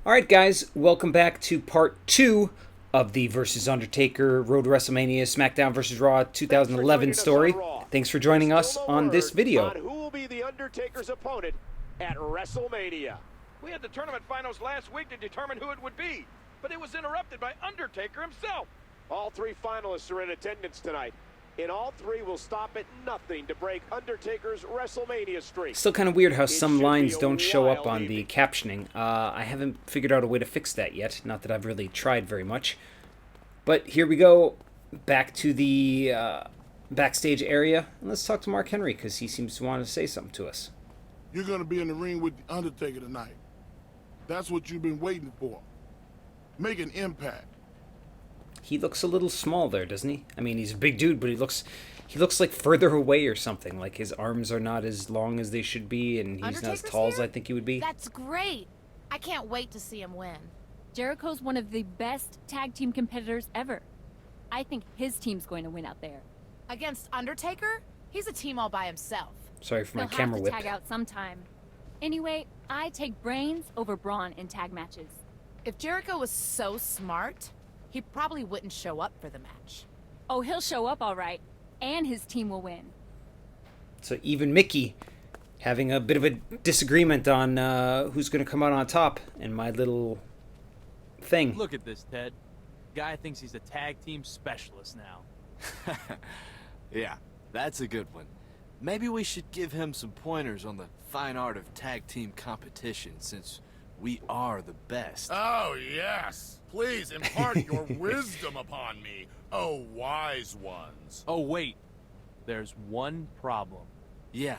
Alright guys, welcome back to part 2 of the versus Undertaker Road to WrestleMania SmackDown vs. Raw 2011 story. Thanks for joining us on this video. Who will be the Undertaker's opponent at WrestleMania? We had the tournament finals last week to determine who it would be, but it was interrupted by Undertaker himself. All three finalists are in attendance tonight, and all three will stop at nothing to break Undertaker's WrestleMania streak. Still kind of weird how some lines don't show up on evening. the captioning. I haven't figured out a way to fix that yet. Not that I've really tried very much. But here we go, back to the backstage area. And let's talk to Mark Henry, because he seems to want to say something to us. You're going to be in the ring with the Undertaker tonight. That's what you've been waiting for. Make an impact. He looks a little small there, doesn't he? I mean, he's a big dude, but he looks like further away or something. Like his arms are not as long as they should be, and he's not as tall as I think he would be. That's great. I can't wait to see him win. Jericho's one of the best tag team competitors ever. I think his team's going to win out there. Against Undertaker? He's a team all by himself. Sorry for my He'll camera have to whip. tag out sometime. Anyway, I take brains over brawn in tag matches. If Jericho was so smart, he probably wouldn't show up for the match. Oh, he'll show up all right, and his team will win. So even Mickey having a bit of a disagreement on who's going to come out on top in my little thing. Look at this, Ted. Guy thinks he's a tag team specialist now. Yeah, that's a good one. Maybe we should give him some pointers on the fine art of tag team competition, since we are the best. Oh, yes. Please impart your wisdom upon me, oh wise ones. Oh, wait. There's one problem. Yeah,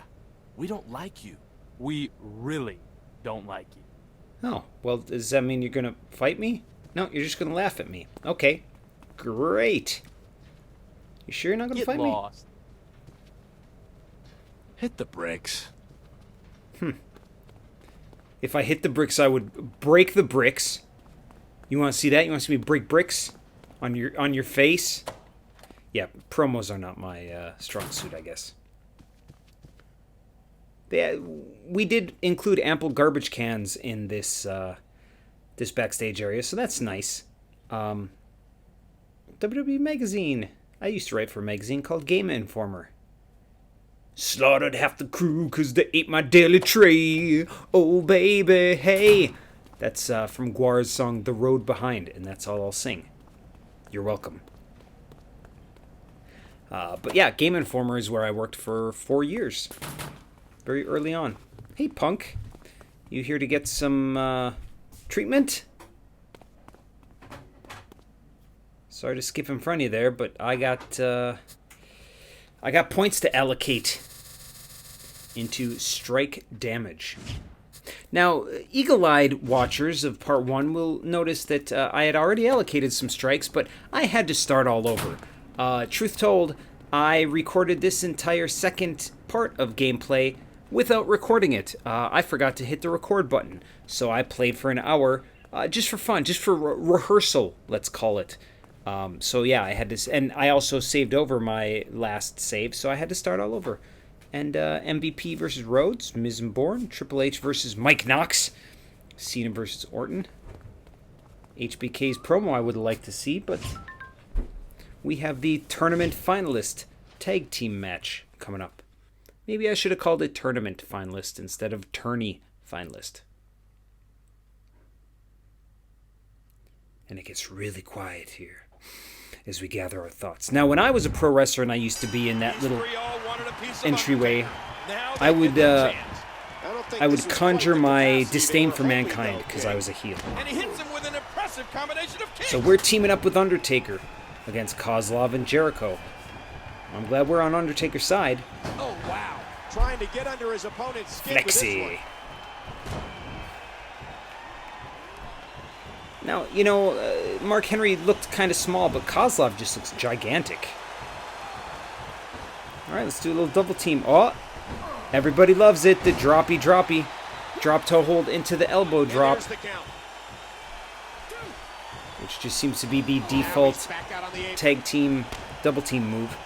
we don't like you. We really don't like you. Oh, well, does that mean you're going to fight me? No, you're just going to laugh at me. Okay, great. You sure you're not going to Get fight lost. Hit the bricks. me? If I hit the bricks, I would break the bricks. You want to see that? You want to see me break bricks on your face? Yeah, promos are not my strong suit, I guess. We did include ample garbage cans in this this backstage area, so that's nice. WWE Magazine. I used to write for a magazine called Game Informer. Slaughtered half the crew 'cause they ate my daily tray. Oh, baby, hey. That's from Guar's song The Road Behind, and that's all I'll sing. You're welcome. But yeah, Game Informer is where I worked for 4 years. Very early on. Hey, punk. You here to get some treatment? Sorry to skip in front of you there, but I got points to allocate into strike damage. Now, eagle-eyed watchers of Part 1 will notice that I had already allocated some strikes, but I had to start all over. Truth told, I recorded this entire second part of gameplay without recording it. I forgot to hit the record button, so I played for an hour just for fun, just for rehearsal, let's call it. So yeah, I had to, and I also saved over my last save, so I had to start all over. And MVP versus Rhodes, Miz and Bourne, Triple H versus Mike Knox, Cena versus Orton. HBK's promo I would like to see, but we have the tournament finalist tag team match coming up. Maybe I should have called it tournament finalist instead of tourney finalist. And it gets really quiet here as we gather our thoughts. Now, when I was a pro wrestler and I used to be in that little entryway, I would conjure my disdain for mankind because I was a heel. And he hits him with an impressive combination of kicks. So we're teaming up with Undertaker against Kozlov and Jericho. I'm glad we're on Undertaker's side. Oh, wow. Trying to get under his opponent's skin with this one. Flexi. Now, you know, Mark Henry looked kind of small, but Kozlov just looks gigantic. All right, let's do a little double team. Oh, everybody loves it. The droppy. Drop toe hold into the elbow drop. There's the count. Which just seems to be the default tag team, double team move.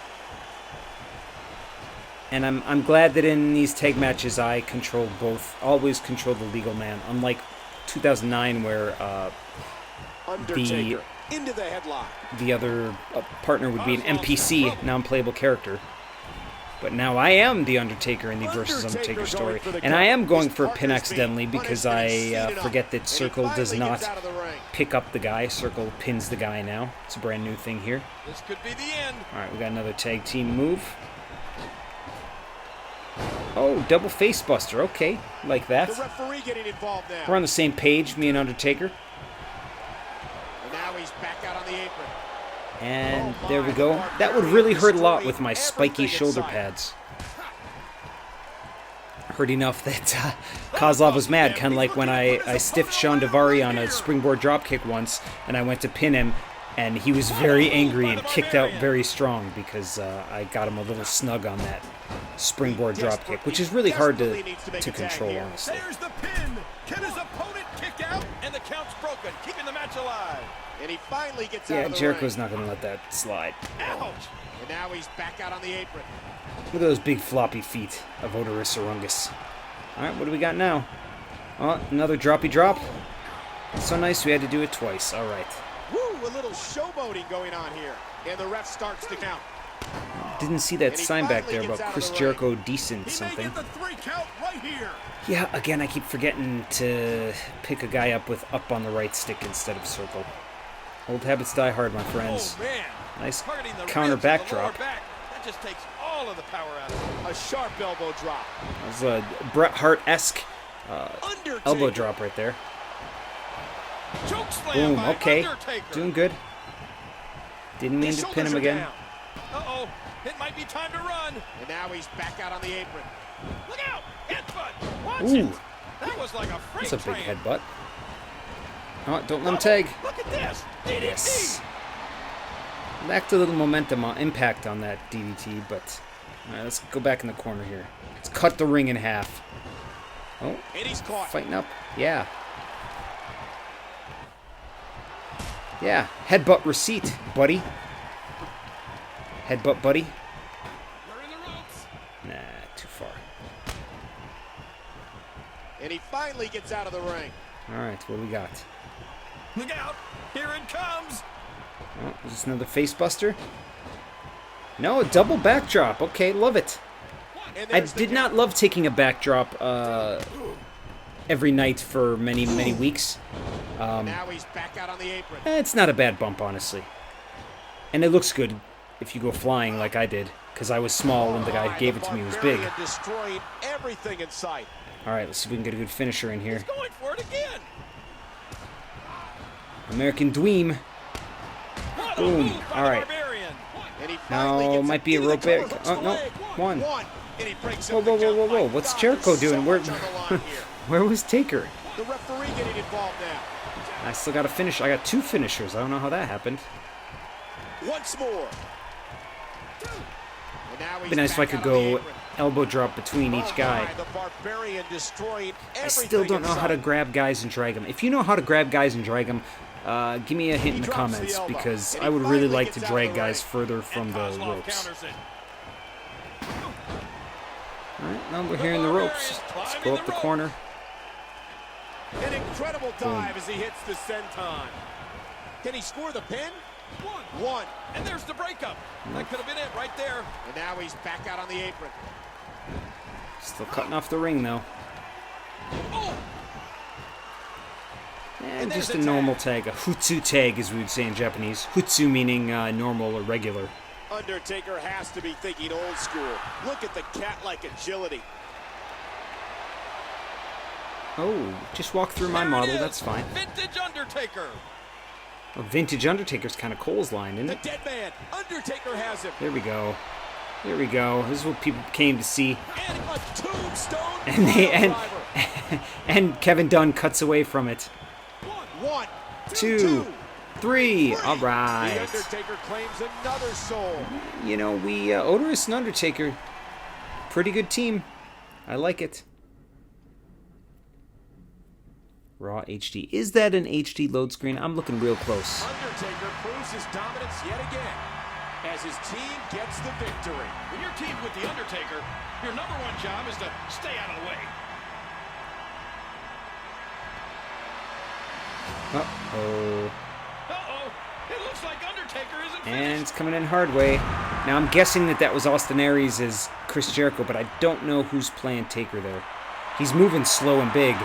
And I'm glad that in these tag matches I control both, always control the legal man, unlike 2009 where Undertaker into the headlock. the other partner would be an NPC, non-playable character. But now I am the Undertaker in the versus Undertaker story. And I am going for a pin accidentally because I forget that Circle does not pick up the guy. Circle pins the guy now. It's a brand new thing here. This could be the end. Alright, we got another tag team move. Oh, double face buster. Okay, like that. The referee getting involved now. We're on the same page, me and Undertaker. And now he's back out on the apron. And there we go. That would really hurt a lot with my spiky shoulder pads. Hurt enough that Kozlov was mad, kind of like when I stiffed Sean Daivari on a springboard dropkick once, and I went to pin him, and he was very angry and kicked out very strong because I got him a little snug on that springboard dropkick, which is really hard to control, honestly. There's the pin. Can his opponent kick out? And the count's broken, keeping the match alive. And he finally gets out Yeah, of the Jericho's ring. not going to let that slide. Ouch. And now he's back out on the apron. Look at those big floppy feet of Oderus Urungus. Alright, what do we got now? Oh, another droppy drop. So nice we had to do it twice. Alright. Woo, a little showboating going on here. And the ref starts to count. Didn't see that sign back there about Chris Jericho decent something. the 3 count right here. Yeah, again, I keep forgetting to pick a guy up with up on the right stick instead of circle. Old habits die hard, my friends. Oh, man. Nice Targeting the counter ribs and the backdrop. lower back. That just takes all of the power out of it. A sharp elbow drop. That was a Bret Hart-esque Undertaker. elbow drop right there. Choke slam Boom, by okay. Undertaker. Doing good. Didn't mean His to pin him shoulders are again. down. Uh-oh. It might be time to run. And now he's back out on the apron. Look out. Headbutt. Watch Ooh. it. That was like a freight That's a big train. headbutt. Oh, don't let him tag. Look at this. DDT. Yes. Lacked a little momentum impact on that DDT, but all right, let's go back in the corner here. Let's cut the ring in half. Oh, And he's caught. fighting up. Yeah. Yeah, headbutt receipt, buddy. Headbutt, buddy. We're in the ropes. Nah, too far. And he finally gets out of the ring. All right, what do we got? Look out. Here it comes. Oh, is this another face buster? No, a double backdrop. Okay, love it. And I there's the did not love taking a backdrop every night for many, many weeks. Now he's back out on the apron. It's not a bad bump, honestly. And it looks good if you go flying like I did, because I was small and the guy who gave it to me was big. Barbarian destroying everything in sight. All right, let's see if we can get a good finisher in here. He's going for it again. American Dweem. What a Boom. move by All the right. Barbarian. And he finally No, gets might be a into the rope break. collar, Oh, no. leg. One. And he breaks Whoa, up whoa, the whoa, whoa, count. whoa. My What's God, Jericho there's so doing? Where, much on the line here. where was Taker? The referee getting involved now. I still got a finish. I got two finishers. I don't know how that happened. Once more. And now he's Be nice if I back could out on the go apron. elbow drop between each guy. The Barbarian destroying I still everything don't know in how to sight. grab guys and drag them. If you know how to grab guys and drag them, give me a hint in the drops the comments elbow, because and I he would really finally like to gets out of drag the guys ring. further from And the Kozlov ropes. counters it. Alright, now we're here in the ropes. Let's go up the corner. An incredible dive as he hits the senton. Can he score the pin? One. And there's the breakup. That could have been it right there. And now he's back out on the apron. Still cutting off the ring though. Oh, And there's just a a tag. normal tag, a hutsu tag as we would say in Japanese. Hutsu meaning normal or regular. Undertaker has to be thinking old school. Look at the cat-like agility. Oh, just walk through my there it model, is. that's fine. Vintage Undertaker. A vintage Undertaker's kind of Cole's line, isn't The it? dead man. Undertaker has him. There we go. There we go. This is what people came to see. And a tombstone And they piledriver. and Kevin Dunn cuts away from it. One, Two, three. All The right. Undertaker claims another soul. You know, we Oderus and Undertaker, pretty good team. I like it. Raw HD. Is that an HD load screen? I'm looking real close. Undertaker proves his dominance yet again as his team gets the victory. When you're teamed with the Undertaker, your #1 job is to stay out of the way. Uh-oh. Uh-oh. It looks like Undertaker isn't And finished. it's coming in hard way. Now, I'm guessing that was Austin Aries as Chris Jericho, but I don't know who's playing Taker there. He's moving slow and big.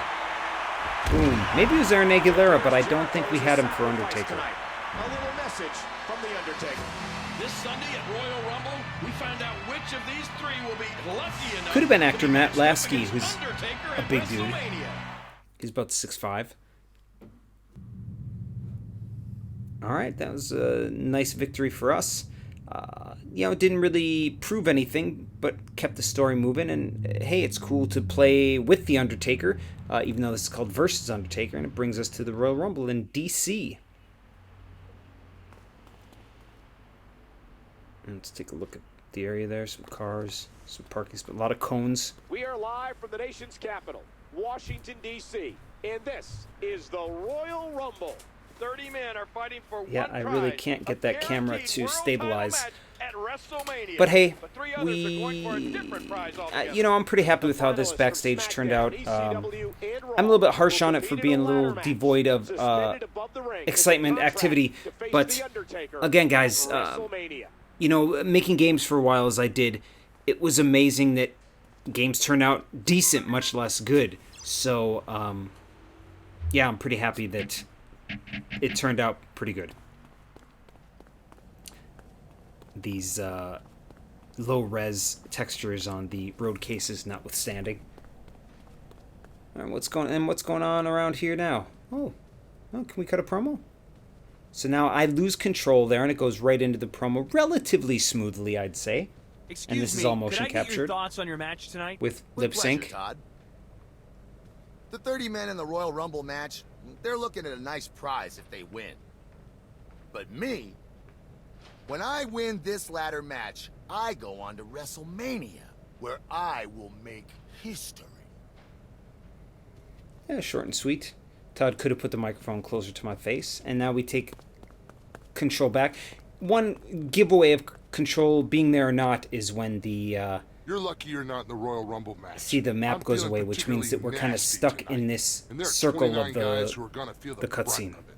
Boom. Maybe it was Aaron Aguilera, but I don't think we had him for Undertaker. A little message from the Undertaker. This Sunday at Royal Rumble, we find out which of these three will be lucky enough. Could have been to actor be Matt matched up Lasky, against who's Undertaker a at big dude. WrestleMania. He's about 6'5". All right, that was a nice victory for us. It didn't really prove anything, but kept the story moving. And hey, it's cool to play with the Undertaker, even though this is called Versus Undertaker, and it brings us to the Royal Rumble in DC. And let's take a look at the area there. Some cars, some parking spots, a lot of cones. We are live from the nation's capital, Washington, D.C., and this is the Royal Rumble. 30 men are fighting for Yeah, one I really prize, can't get a that camera guaranteed to world stabilize. title match at WrestleMania. But hey, The three others are going for a different prize altogether. I'm pretty happy with how this backstage turned out. I'm a little bit harsh on it for being a little devoid of excitement, activity. But again, guys, making games for a while as I did, it was amazing that games turned out decent, much less good. So, I'm pretty happy that it turned out pretty good. These low-res textures on the road cases notwithstanding. All right, what's going on around here now? Oh, can we cut a promo? So now I lose control there, and it goes right into the promo relatively smoothly, I'd say. Excuse And this me, is all motion could I get your captured thoughts on your match tonight? with With lip pleasure, sync. Todd. The 30 men in the Royal Rumble match, they're looking at a nice prize if they win. But me, when I win this ladder match, I go on to WrestleMania, where I will make history. Yeah, short and sweet. Todd could have put the microphone closer to my face, and now we take control back. One giveaway of control being there or not is when the You're lucky you're not in the Royal Rumble match. see the map I'm goes feeling away, which means that we're kind of nasty stuck tonight. in this And there are circle 29 of guys who are gonna feel the the brunt cutscene. of it.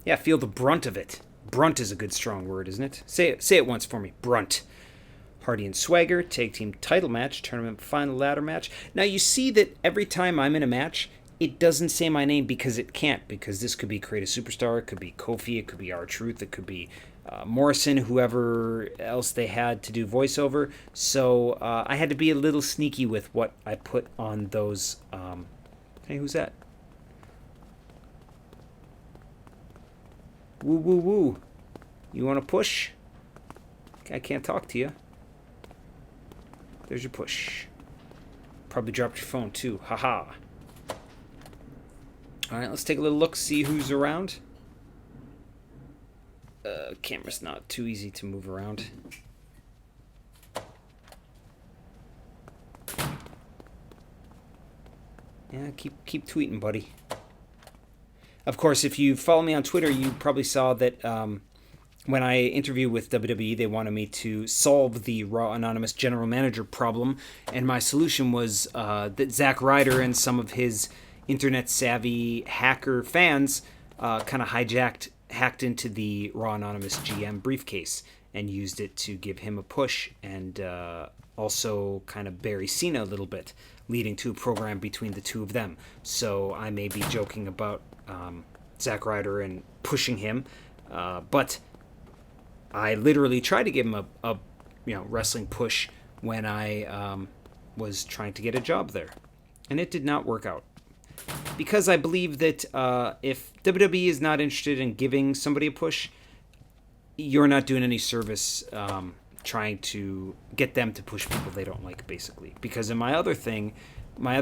Yeah, feel the brunt of it. Brunt is a good strong word, isn't it? Say it once for me. Brunt. Hardy and Swagger, tag team title match, tournament final ladder match. Now you see that every time I'm in a match, it doesn't say my name because it can't. Because this could be Create a Superstar, it could be Kofi, it could be R-Truth, it could be Morrison, whoever else they had to do voiceover. So I had to be a little sneaky with what I put on those. Hey, who's that? Woo, woo, woo. You want to push? I can't talk to you. There's your push. Probably dropped your phone too. Haha. Alright, let's take a little look, see who's around. Camera's not too easy to move around. Yeah, keep tweeting, buddy. Of course, if you follow me on Twitter, you probably saw that when I interviewed with WWE, they wanted me to solve the Raw Anonymous general manager problem, and my solution was that Zack Ryder and some of his internet-savvy hacker fans kind of hacked into the Raw Anonymous GM briefcase and used it to give him a push and also kind of bury Cena a little bit, leading to a program between the two of them. So I may be joking about Zack Ryder and pushing him, but I literally tried to give him a wrestling push when I was trying to get a job there, and it did not work out. Because I believe that if WWE is not interested in giving somebody a push, you're not doing any service trying to get them to push people they don't like, basically. Because in my other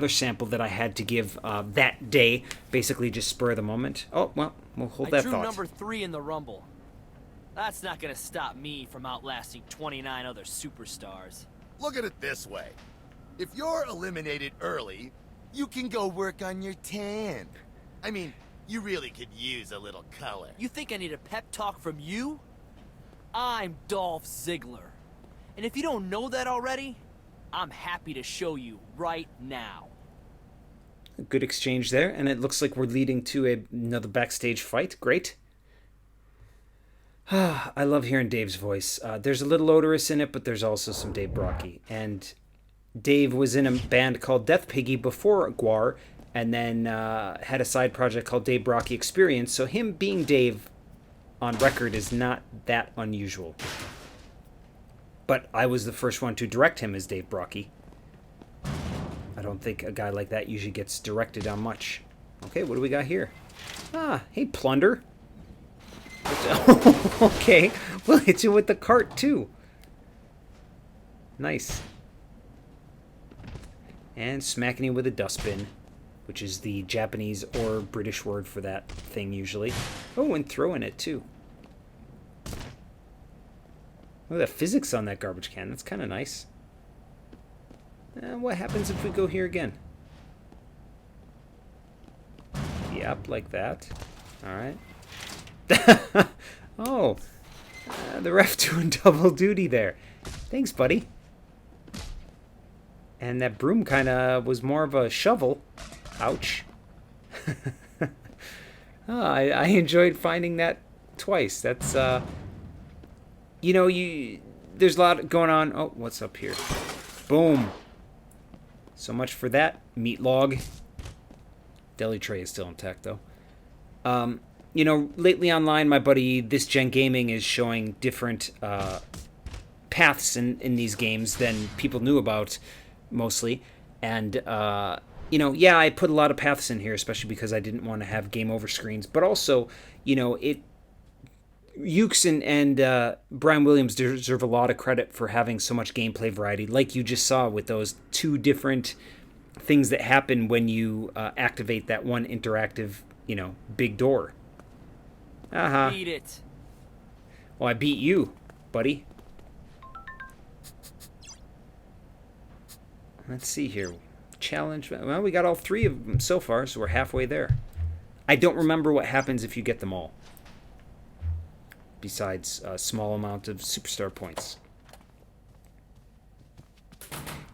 sample that I had to give that day, basically just spur of the moment. Oh, well, we'll hold that I drew thought. number 3 in the Rumble. That's not gonna stop me from outlasting 29 other superstars. Look at it this way. If you're eliminated early, you can go work on your tan. I mean, you really could use a little color. You think I need a pep talk from you? I'm Dolph Ziggler. And if you don't know that already, I'm happy to show you right now. A good exchange there, and it looks like we're leading to another backstage fight. Great. I love hearing Dave's voice. There's a little Oderus in it, but there's also some Dave Brockie. And Dave was in a band called Death Piggy before Guar, and then had a side project called Dave Brockie Experience. So him being Dave on record is not that unusual. But I was the first one to direct him as Dave Brockie. I don't think a guy like that usually gets directed on much. Okay, what do we got here? Hey, Plunder. Okay, we'll hit you with the cart too. Nice. And smacking you with a dustbin, which is the Japanese or British word for that thing usually. Oh, and throwing it too. Look at the physics on that garbage can. That's kind of nice. What happens if we go here again? Yep, like that. Alright. Oh, the ref doing double duty there. Thanks, buddy. And that broom kind of was more of a shovel. Ouch. I enjoyed finding that twice. That's, you know, there's a lot going on. Oh, what's up here? Boom. So much for that meat log. Deli tray is still intact, though. You know, lately online, my buddy This Gen Gaming is showing different paths in these games than people knew about, mostly. And, you know, yeah, I put a lot of paths in here, especially because I didn't want to have game over screens. But also, you know, Ukes and Brian Williams deserve a lot of credit for having so much gameplay variety, like you just saw with those two different things that happen when you activate that one interactive, you know, big door. Beat it. Well, I beat you, buddy. Let's see here. Challenge. Well, we got all three of them so far, so we're halfway there. I don't remember what happens if you get them all. Besides a small amount of superstar points.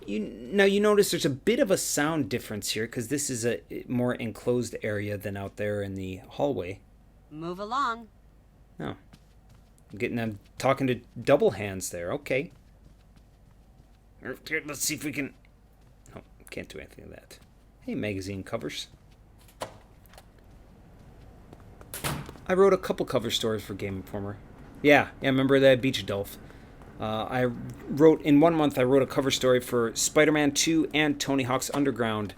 Now you notice there's a bit of a sound difference here because this is a more enclosed area than out there in the hallway. Move along. Oh. I'm talking to double hands there. Okay. Here, let's see if we can... Oh, can't do anything with that. Hey, magazine covers. I wrote a couple cover stories for Game Informer. Yeah, remember that Beach Dolph. I wrote, in 1 month, I wrote a cover story for Spider-Man 2 and Tony Hawk's Underground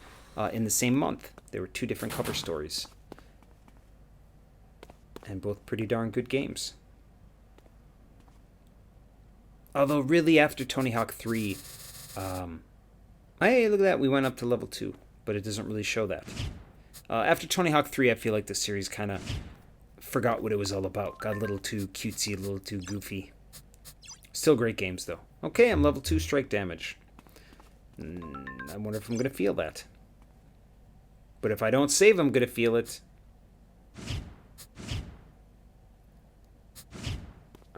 in the same month. They were two different cover stories. And both pretty darn good games. Although, really, after Tony Hawk 3, hey, look at that, we went up to level 2, but it doesn't really show that. After Tony Hawk 3, I feel like the series kind of forgot what it was all about. Got a little too cutesy, a little too goofy. Still great games, though. Okay, I'm level 2 strike damage. I wonder if I'm going to feel that. But if I don't save, I'm going to feel it.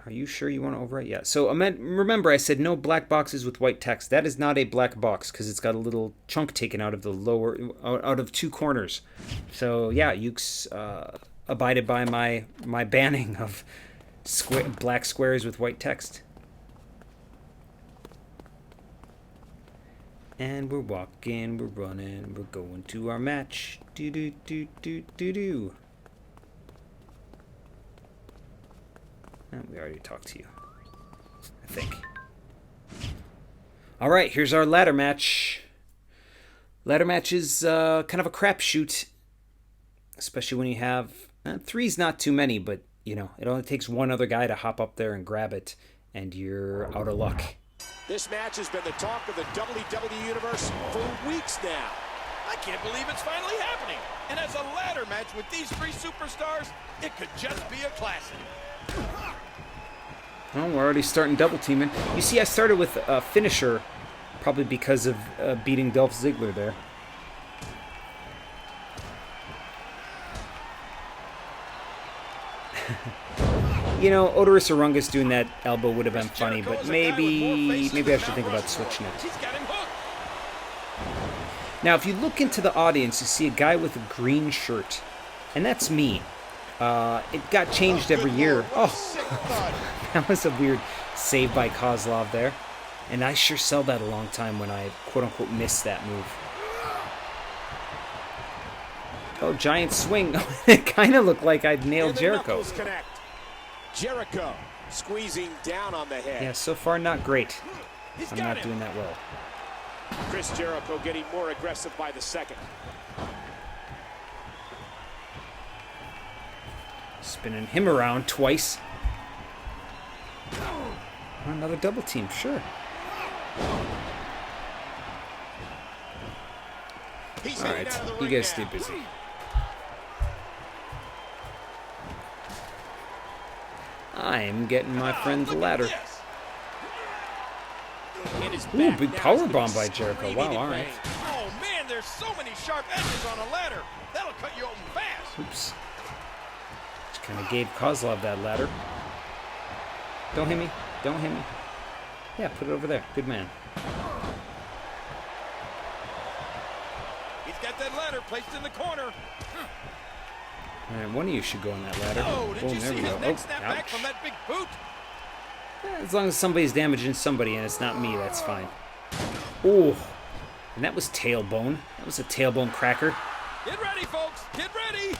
Are you sure you want to overwrite? Yeah. So remember, I said no black boxes with white text. That is not a black box because it's got a little chunk taken out of the lower, out of two corners. So yeah, Ukes abided by my banning of black squares with white text. And we're walking, we're running, we're going to our match. Do do do do do do. We already talked to you, I think. All right, here's our ladder match. Ladder match is kind of a crapshoot, especially when you have 3's not too many, but you know it only takes one other guy to hop up there and grab it, and you're out of luck. This match has been the talk of the WWE Universe for weeks now. I can't believe it's finally happening. And as a ladder match with these three superstars, it could just be a classic. Well, we're already starting double teaming. You see, I started with a finisher, probably because of beating Dolph Ziggler there. You know, Oderus Urungus doing that elbow would have been funny, but maybe I should think about switching it. Now, if you look into the audience, you see a guy with a green shirt. And that's me. It got changed every year. Oh, that was a weird save by Kozlov there. And I sure sell that a long time when I, quote-unquote, missed that move. Oh, giant swing. It kind of looked like I'd nailed Jericho. Jericho squeezing down on the head. Yeah, so far not great. I'm not doing that well. Chris Jericho getting more aggressive by the second. Spinning him around twice. Another double team, sure. Alright, you guys stay busy. I'm getting my friend the ladder. Ooh, big powerbomb by Jericho. Wow, alright. Oh man, there's so many sharp edges on a ladder. That'll cut you open fast. Oops. Just kind of gave Kozlov that ladder. Don't hit me. Don't hit me. Yeah, put it over there. Good man. He's got that ladder placed in the corner. Alright, one of you should go on that ladder. Oh, did Boom, you there see we his go. neck Oh, snap back ouch. from that big boot? As long as somebody's damaging somebody and it's not me, that's fine. Oh, and that was tailbone. That was a tailbone cracker. Get ready, folks. Get ready.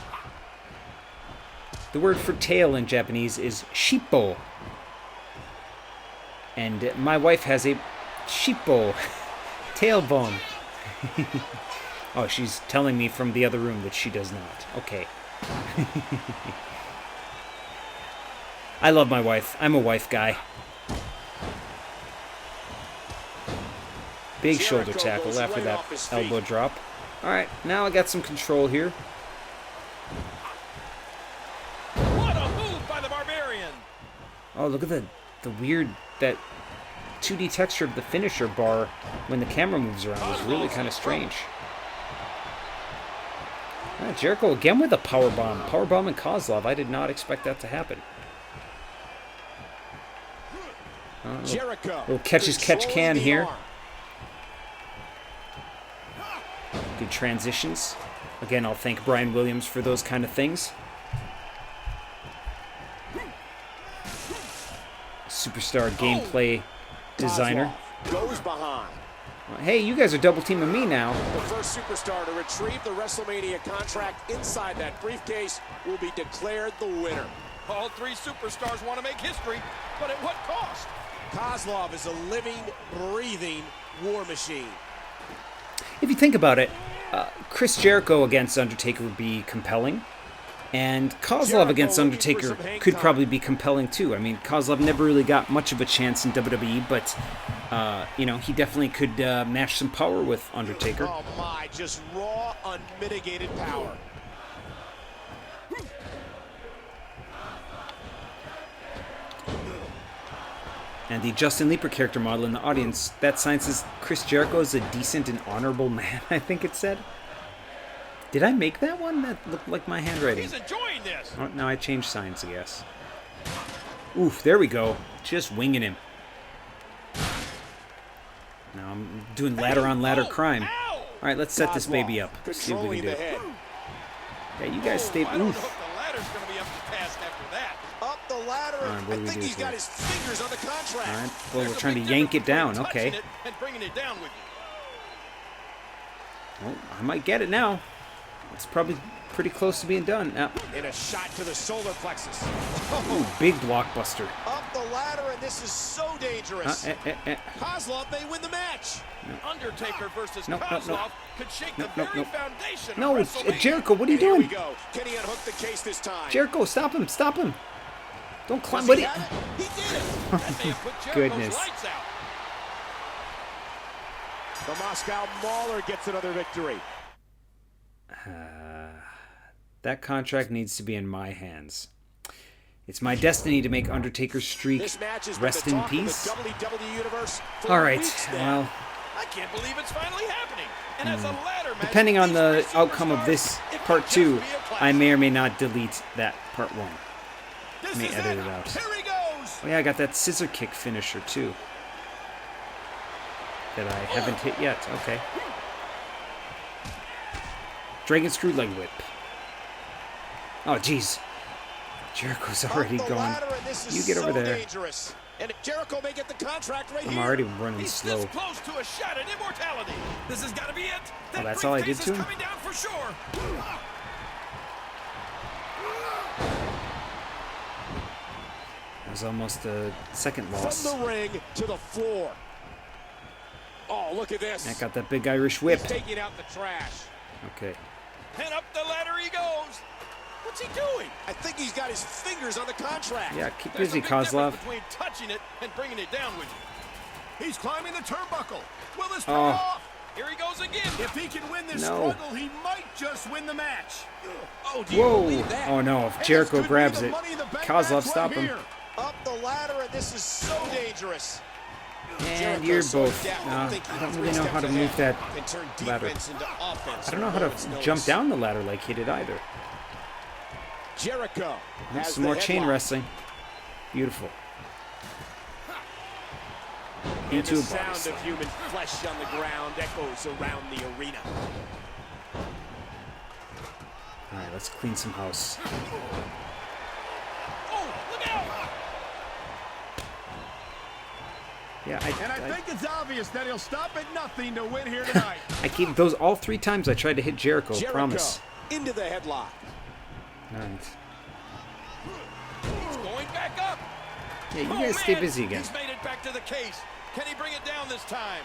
The word for tail in Japanese is shippo. And my wife has a shippo, tailbone. Oh, she's telling me from the other room that she does not. Okay. I love my wife. I'm a wife guy. Big shoulder tackle after that elbow drop. Alright, now I got some control here. What a move by the Barbarian. Oh, look at the weird, that 2D texture of the finisher bar when the camera moves around is really kind of strange. Jericho again with a powerbomb. Powerbomb and Kozlov. I did not expect that to happen. Little catch-as-catch-can here. Good transitions. Again, I'll thank Brian Williams for those kind of things. Superstar gameplay designer. Goes behind. Hey, you guys are double teaming me now. The first superstar to retrieve the WrestleMania contract inside that briefcase will be declared the winner. All three superstars want to make history, but at what cost? Kozlov is a living, breathing war machine. If you think about it, Chris Jericho against Undertaker would be compelling, and Kozlov against Undertaker could probably be compelling too. I mean, Kozlov never really got much of a chance in WWE, but you know, he definitely could match some power with Undertaker. Oh my, just raw, unmitigated power. And the Justin Leeper character model in the audience, that sign says Chris Jericho is a decent and honorable man, I think it said. Did I make that one? That looked like my handwriting. He's enjoying this. Oh, now I changed signs, I guess. Oof, there we go. Just winging him. Now I'm doing ladder-on-ladder crime. All right, let's set this baby up. See if we can do it. Yeah, you guys stay... I don't know if Oof. the ladder's going to be up to task after that. Up the ladder. All right, what do we I think do he's here? got his fingers on the contract. All right, well, we're There's a trying to big yank it difference down. between Okay. touching it and bringing it down with you. Well, I might get it now. It's probably pretty close to being done. Now, In a shot to the solar plexus. ooh, big blockbuster. Up the ladder, and this is so dangerous. Kozlov may win the match. Undertaker versus No, no, Kozlov no. could shake No, the no, very no. foundation of No, WrestleMania. Jericho, what are you And here we doing? go. Can he unhook the case this time? Jericho, stop him, stop him. Don't climb. Does What? he have it? He did it. That may have put Jericho's Goodness. lights out. The Moscow Mauler gets another victory. That contract needs to be in my hands. It's my destiny to make Undertaker's streak This match has rest been in the talk of the peace. WWE universe for All right, weeks now. well, I can't believe it's finally happening. And as a ladder match, depending on the these outcome of superstars, this it could part just 2, be a classic. I may or may not delete that part 1. This may is edit it. it out. Here he goes. Oh yeah, I got that scissor kick finisher too. That I haven't hit yet. Okay. Dragon Screw Leg Whip. Oh, jeez. Jericho's already gone. You get over there. Dangerous. And Jericho may get the contract right I'm here. already running He's slow. this close to a shot at immortality. This has got to be it. Oh, that's all I did briefcase to is him? coming down for sure. That was almost a second loss. From the ring to the floor. Oh, look at this. I got that big Irish whip. He's taking out the trash. Okay. And up the ladder he goes. What's he doing? I think he's got his fingers on the contract. Yeah, keep There's busy, a big difference Kozlov. between touching it and bringing it down with you. He's climbing the turnbuckle. Will this pay Oh. off? Here he goes again. If he can win this No. struggle, he might just win the match. Oh, do you Whoa. believe that? Oh, no. If And this Jericho could be grabs the it, Money in the Bank Kozlov, match stop right him. here. Up the ladder, and this is so dangerous. And you're both. I don't really know how to move that ladder. I don't know how to jump down the ladder like he did either. Jericho has Some more the chain headlock. wrestling. Beautiful. And Into the a body sound slam. of human flesh on the ground echoes around the arena. All right, let's clean some house. Oh, look out! Yeah, And I think it's obvious that he'll stop at nothing to win here tonight. I keep those all 3 times I tried to hit Jericho. Promise. Into the headlock. All right. He's going back up. Yeah, you Oh, guys stay man, busy again. He's made it back to the case. Can he bring it down this time?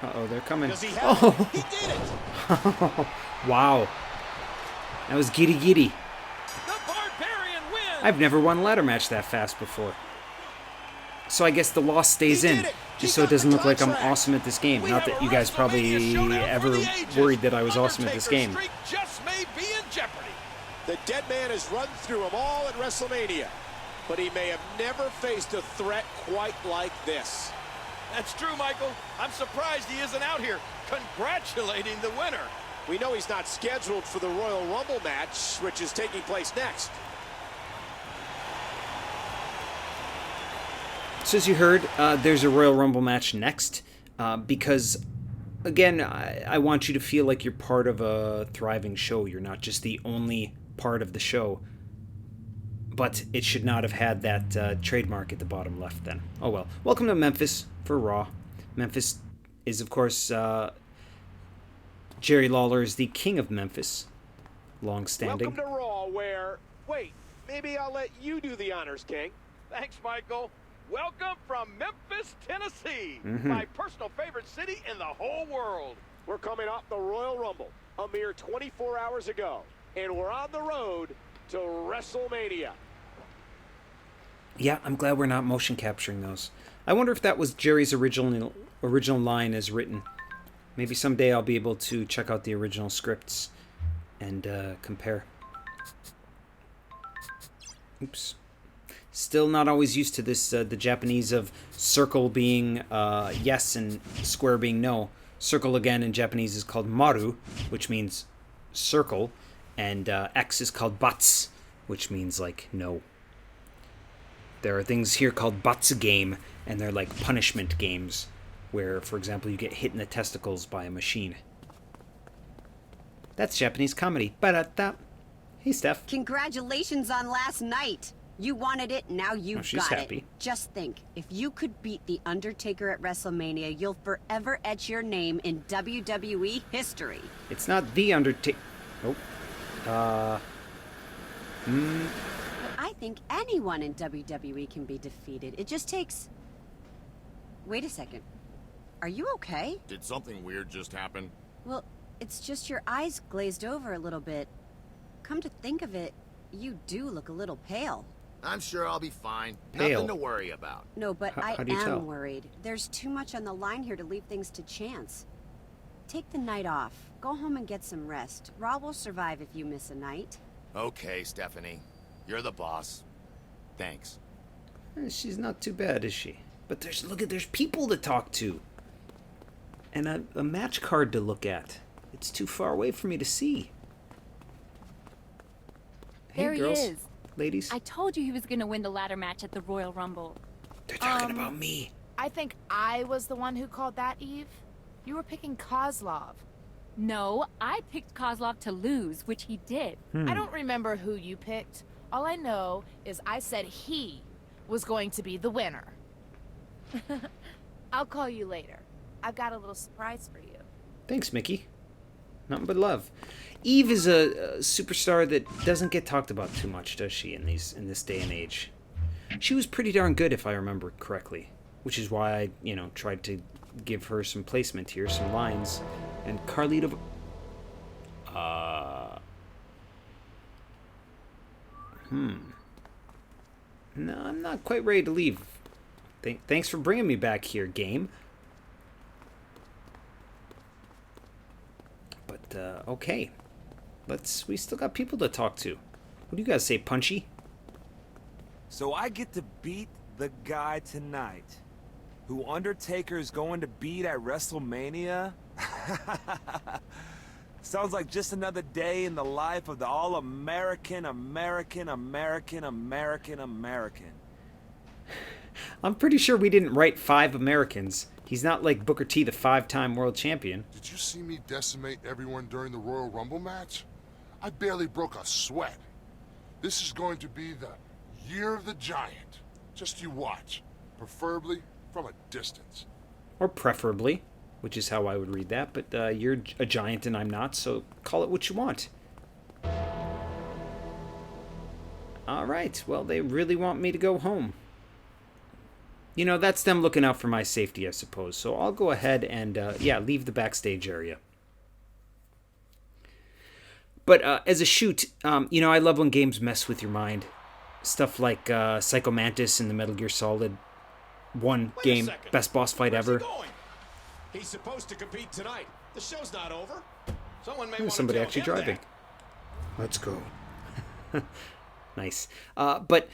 Uh-oh, they're coming. Does he have Oh, it? He did it. wow. That was giddy giddy. The Barbarian wins. I've never won a ladder match that fast before. So I guess the loss stays He in, did it. just He so it got doesn't the look like I'm contract. awesome at this game. We Not have that a you guys probably WrestleMania showdown for ever the ages. worried that I was awesome at this Undertaker's game. streak just may be in jeopardy. The dead man has run through them all at WrestleMania, but he may have never faced a threat quite like this. That's true, Michael. I'm surprised he isn't out here congratulating the winner. We know he's not scheduled for the Royal Rumble match, which is taking place next. So as you heard, there's a Royal Rumble match next, because, again, I want you to feel like you're part of a thriving show. You're not just the only part of the show. But it should not have had that trademark at the bottom left then. Oh well. Welcome to Memphis for Raw. Memphis is, of course, Jerry Lawler is the king of Memphis. Long-standing. Welcome to Raw, where... Wait, maybe I'll let you do the honors, King. Thanks, Michael. Welcome from Memphis, Tennessee, Mm-hmm. my personal favorite city in the whole world. We're coming off the Royal Rumble a mere 24 hours ago, and we're on the road to WrestleMania. Yeah, I'm glad we're not motion capturing those. I wonder if that was Jerry's original line as written. Maybe someday I'll be able to check out the original scripts and compare. Oops. Still not always used to this, the Japanese of circle being yes and square being no. Circle, again, in Japanese is called maru, which means circle, and X is called batsu, which means, like, no. There are things here called batsu game, and they're like punishment games, where, for example, you get hit in the testicles by a machine. That's Japanese comedy. Ba-da-da. Hey, Steph. Congratulations on last night. You wanted it, now you've she's got happy. it. Just think, if you could beat The Undertaker at WrestleMania, you'll forever etch your name in WWE history. It's not The Undertaker. Nope. But I think anyone in WWE can be defeated. It just takes... Wait a second. Are you okay? Did something weird just happen? Well, it's just your eyes glazed over a little bit. Come to think of it, you do look a little pale. I'm sure I'll be fine. Pale. Nothing to worry about. No, but How I do you tell? am worried. There's too much on the line here to leave things to chance. Take the night off. Go home and get some rest. Raw will survive if you miss a night. Okay, Stephanie. You're the boss. Thanks. She's not too bad, is she? But there's people to talk to. And a match card to look at. It's too far away for me to see. Hey, There girls. he is. Ladies. I told you he was going to win the ladder match at the Royal Rumble. They're talking about me. I think I was the one who called that, Eve. You were picking Kozlov. No, I picked Kozlov to lose, which he did. I don't remember who you picked. All I know is I said he was going to be the winner. I'll call you later. I've got a little surprise for you. Thanks, Mickey. Nothing but love. Eve is a superstar that doesn't get talked about too much, does she, in this day and age? She was pretty darn good, if I remember correctly, which is why I, tried to give her some placement here, some lines. And Carlito... No, I'm not quite ready to leave. Thanks for bringing me back here, game. But, okay. We still got people to talk to. What do you guys say, Punchy? So I get to beat the guy tonight who Undertaker is going to beat at WrestleMania? Sounds like just another day in the life of the all-American, American. I'm pretty sure we didn't write 5 Americans. He's not like Booker T, the 5-time world champion. Did you see me decimate everyone during the Royal Rumble match? I barely broke a sweat. This is going to be the Year of the Giant. Just you watch. Preferably from a distance. Or preferably, which is how I would read that. But you're a giant and I'm not, so call it what you want. Alright, well, they really want me to go home. That's them looking out for my safety, I suppose. So I'll go ahead and, leave the backstage area. But as a shoot, I love when games mess with your mind. Stuff like Psycho Mantis in the Metal Gear Solid 1 game, best boss fight ever. He's supposed to compete tonight. The show's not over. There's somebody actually driving. Let's go. Nice. But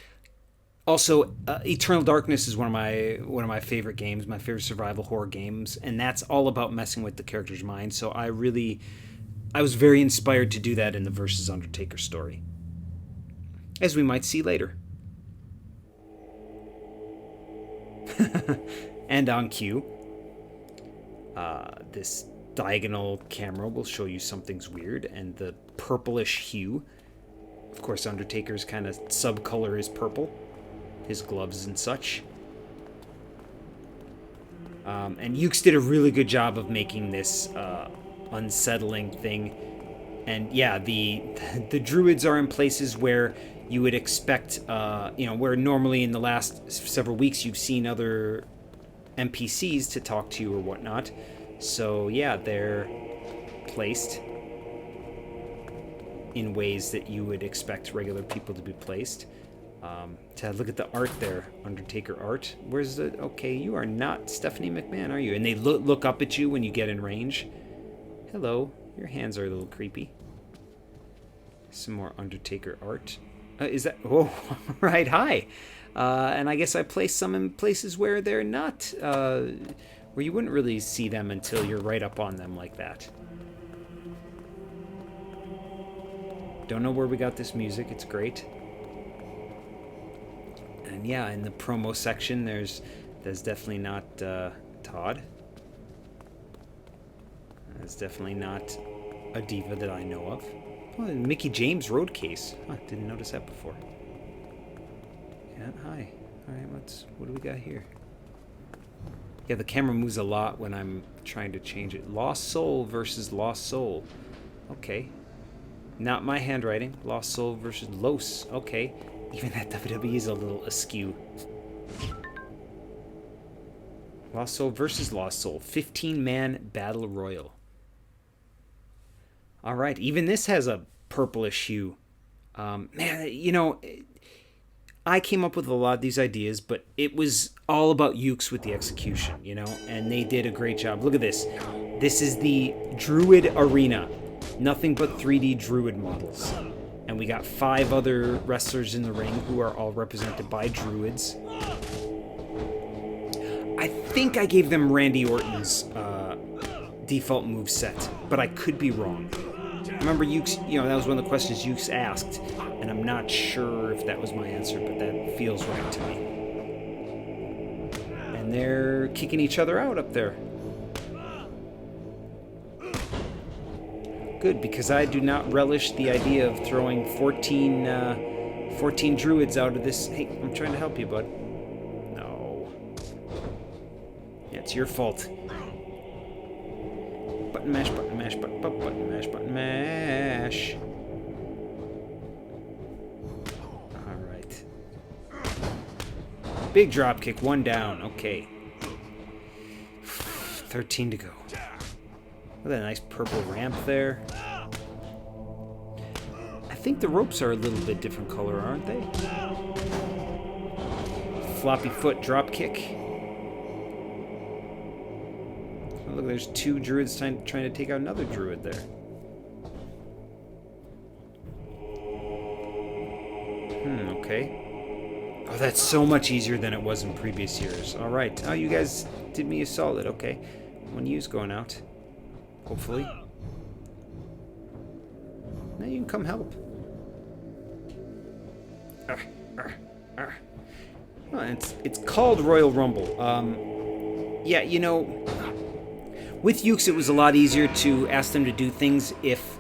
also, Eternal Darkness is one of my favorite games, my favorite survival horror games, and that's all about messing with the character's mind. So I was very inspired to do that in the Versus Undertaker story, as we might see later. And on cue, this diagonal camera will show you something's weird, and the purplish hue. Of course, Undertaker's kind of subcolor is purple, his gloves and such. And Ukes did a really good job of making this unsettling thing. And yeah, the druids are in places where you would expect, where normally in the last several weeks you've seen other NPCs to talk to you or whatnot. So yeah, they're placed in ways that you would expect regular people to be placed. To look at the art there, Undertaker art. Where's the... Okay, you are not Stephanie McMahon, are you? And they look up at you when you get in range. Hello. Your hands are a little creepy. Some more Undertaker art. Is that... Oh, right, hi. And I guess I placed some in places where they're not... where you wouldn't really see them until you're right up on them like that. Don't know where we got this music. It's great. And yeah, in the promo section, there's definitely not Todd. There's definitely not a diva that I know of. Oh, Mickey James road case. Huh, didn't notice that before. Yeah, hi. All right, what do we got here? Yeah, the camera moves a lot when I'm trying to change it. Lost Soul versus Lost Soul. Okay. Not my handwriting. Lost Soul versus Los. Okay. Even that WWE is a little askew. Lost Soul versus Lost Soul. 15-man battle royal. Alright, even this has a purplish hue. Man, I came up with a lot of these ideas, but it was all about Ukes with the execution, and they did a great job. Look at this. This is the Druid Arena. Nothing but 3D Druid models. And we got 5 other wrestlers in the ring who are all represented by Druids. I think I gave them Randy Orton's default moveset, but I could be wrong. Remember, Ukes, that was one of the questions Ukes asked, and I'm not sure if that was my answer, but that feels right to me. And they're kicking each other out up there. Good, because I do not relish the idea of throwing 14 druids out of this. Hey, I'm trying to help you, bud. No. Yeah, it's your fault. Button mash, button mash, button mash, button mash. Alright. Big drop kick, 1 down. Okay. 13 to go. Look at that nice purple ramp there. I think the ropes are a little bit different color, aren't they? Floppy foot drop kick. Oh, look, there's 2 druids trying to take out another druid there. Okay. Oh, that's so much easier than it was in previous years. All right. Oh, you guys did me a solid. Okay. 1 U's going out. Hopefully. Now you can come help. Oh, it's called Royal Rumble. Yeah, you know, with Ukes it was a lot easier to ask them to do things if,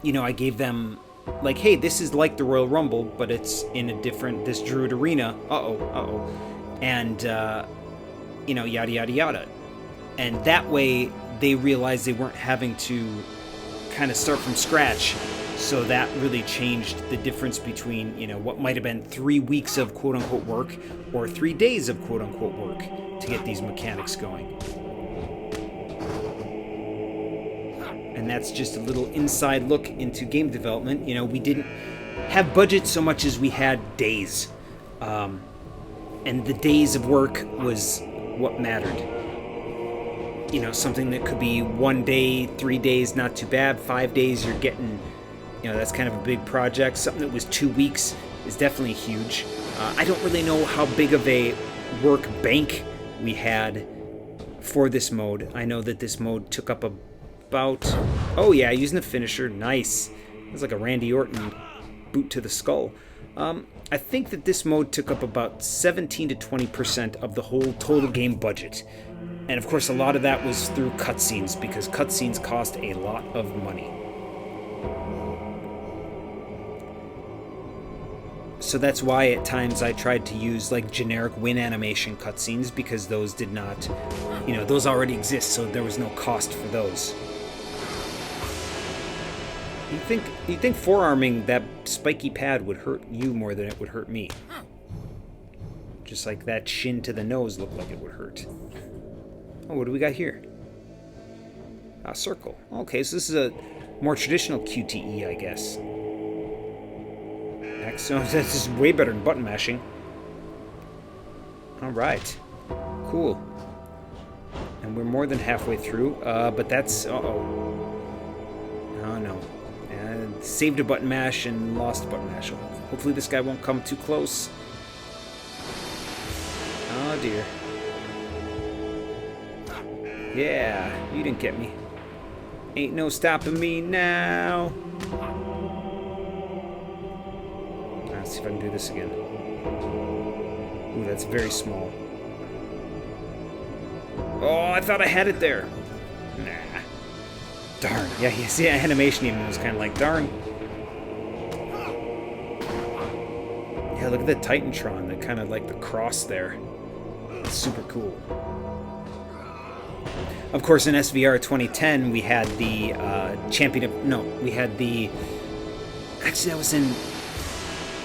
you know, I gave them, like, hey, this is like the Royal Rumble, but it's in a different, this Druid arena. And, you know, yada, yada, yada. And that way, they realized they weren't having to kind of start from scratch. So that really changed the difference between, you know, what might have been 3 weeks of quote-unquote work or 3 days of quote-unquote work to get these mechanics going. And that's just a little inside look into game development. You know, we didn't have budget so much as we had days. And the days of work was what mattered. You know, something that could be 1 day, 3 days, not too bad. 5 days, you're getting, you know, that's kind of a big project. Something that was 2 weeks is definitely huge. I don't really know how big of a work bank we had for this mode. I know that this mode took up about... Oh yeah, using the finisher. Nice. It was like a Randy Orton boot to the skull. I think that this mode took up about 17 to 20% of the whole total game budget. And of course, a lot of that was through cutscenes, because cutscenes cost a lot of money. So that's why at times I tried to use like generic win animation cutscenes, because those did not, you know, those already exist, so there was no cost for those. You'd think forearming that spiky pad would hurt you more than it would hurt me. Just like that shin to the nose looked like it would hurt. Oh, what do we got here? A circle. Okay, so this is a more traditional QTE, I guess. Excellent. This is way better than button mashing. Alright. Cool. And we're more than halfway through, but that's... Uh-oh. Oh, no. And saved a button mash and lost a button mash. Hopefully this guy won't come too close. Oh, dear. Yeah, you didn't get me. Ain't no stopping me now. Let's see if I can do this again. Ooh, that's very small. Oh, I thought I had it there. Nah. Darn. Yeah, you see, animation even was kind of like, darn. Yeah, look at the Titantron, the kind of like the cross there. It's super cool. Of course, in SVR 2010, we had the we had the... Actually, that was in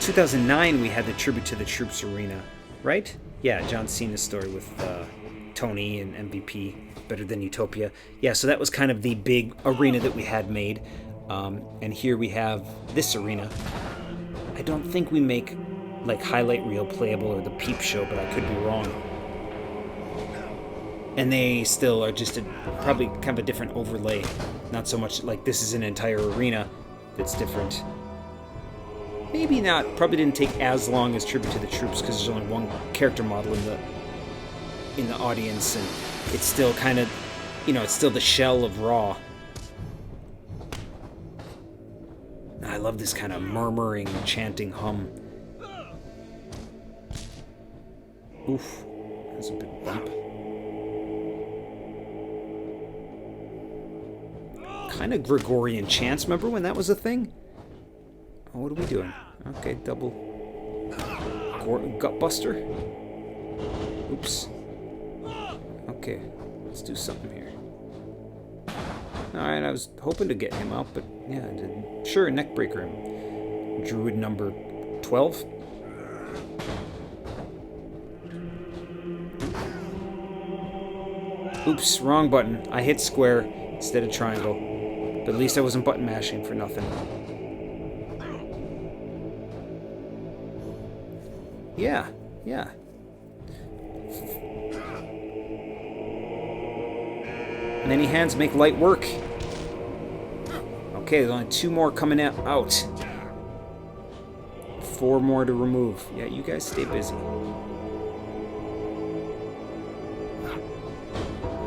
2009, we had the Tribute to the Troops arena, right? Yeah, John Cena's story with Tony and MVP, Better Than Utopia. Yeah, so that was kind of the big arena that we had made. And here we have this arena. I don't think we make, like, highlight reel playable or the peep show, but I could be wrong. And they still are just probably kind of a different overlay. Not so much like this is an entire arena that's different. Maybe not. Probably didn't take as long as Tribute to the Troops, because there's only one character model in the audience, and it's still kind of, you know, it's still the shell of Raw. I love this kind of murmuring, chanting hum. Oof, that's a big bump. kind of Gregorian chants. Remember when that was a thing? Oh, what are we doing? Okay, double gutbuster. Oops. Okay, let's do something here. Alright, I was hoping to get him out, but yeah, I didn't. Sure, neckbreaker him. Druid number 12. Oops, wrong button. I hit square instead of triangle. But at least I wasn't button mashing for nothing. Yeah, yeah. Many hands make light work. Okay, there's only 2 more coming out. 4 more to remove. Yeah, you guys stay busy.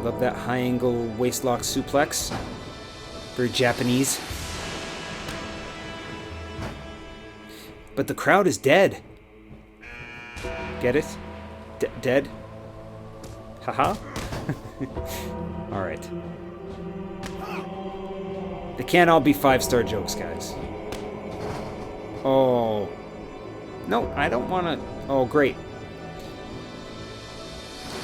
Love that high angle waistlock suplex. Very Japanese. But the crowd is dead. Get it? Dead? Haha? Alright. They can't all be 5-star jokes, guys. Oh. No, I don't want to... Oh, great.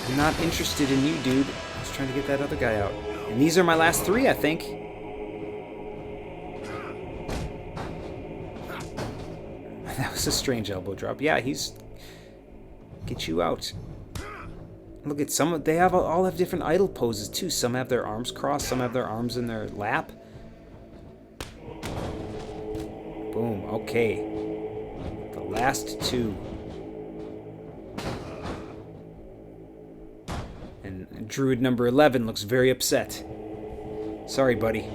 I'm not interested in you, dude. I was trying to get that other guy out. And these are my last 3, I think. That was a strange elbow drop. Yeah, he's... Get you out. Look at some of... They all have different idol poses, too. Some have their arms crossed. Some have their arms in their lap. Boom. Okay. The last 2. And Druid number 11 looks very upset. Sorry, buddy.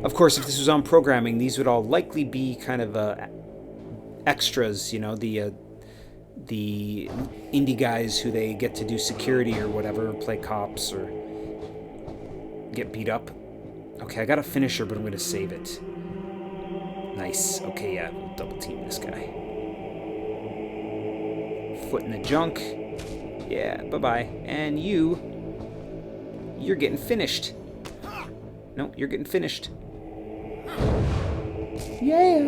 Of course, if this was on programming, these would all likely be kind of extras, you know, the indie guys who they get to do security or whatever, play cops or get beat up. Okay, I got a finisher, but I'm going to save it. Nice. Okay, yeah, we'll double team this guy. Foot in the junk. Yeah, bye-bye. And you're getting finished. No, you're getting finished. Yeah.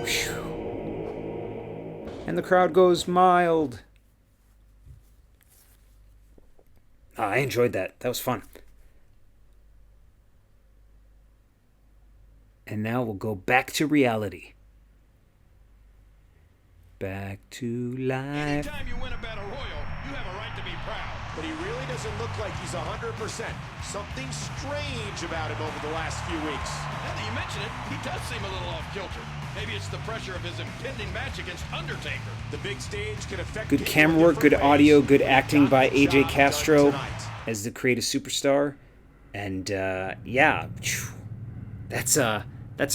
Whew. And the crowd goes mild. I enjoyed that. That was fun. And now we'll go back to reality. Back to life. Anytime you win a battle royal, you have a right to be proud. But he really doesn't look like he's 100%. Something strange about him over the last few weeks. Now that you mention it, he does seem a little off kilter. Maybe it's the pressure of his impending match against Undertaker. The big stage can affect good camera work, good audio, good acting by AJ Castro as the creative superstar. And yeah, that's a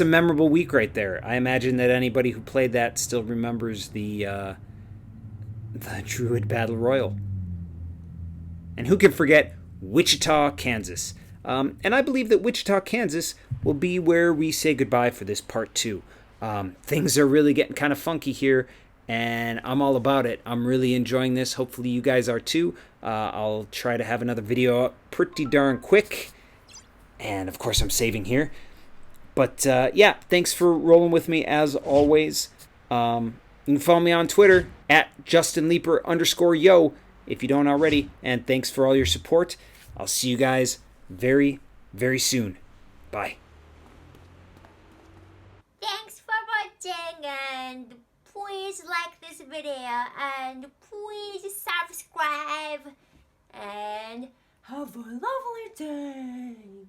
memorable week right there. I imagine that anybody who played that still remembers the Druid Battle Royal. And who can forget Wichita, Kansas? And I believe that Wichita, Kansas will be where we say goodbye for this part 2. Things are really getting kind of funky here, and I'm all about it. I'm really enjoying this. Hopefully you guys are too. I'll try to have another video up pretty darn quick. And of course I'm saving here. But yeah, thanks for rolling with me as always. You can follow me on Twitter at JustinLeeper_yo if you don't already. And thanks for all your support. I'll see you guys very, very soon. Bye. Thanks for watching, and please like this video, and please subscribe, and have a lovely day.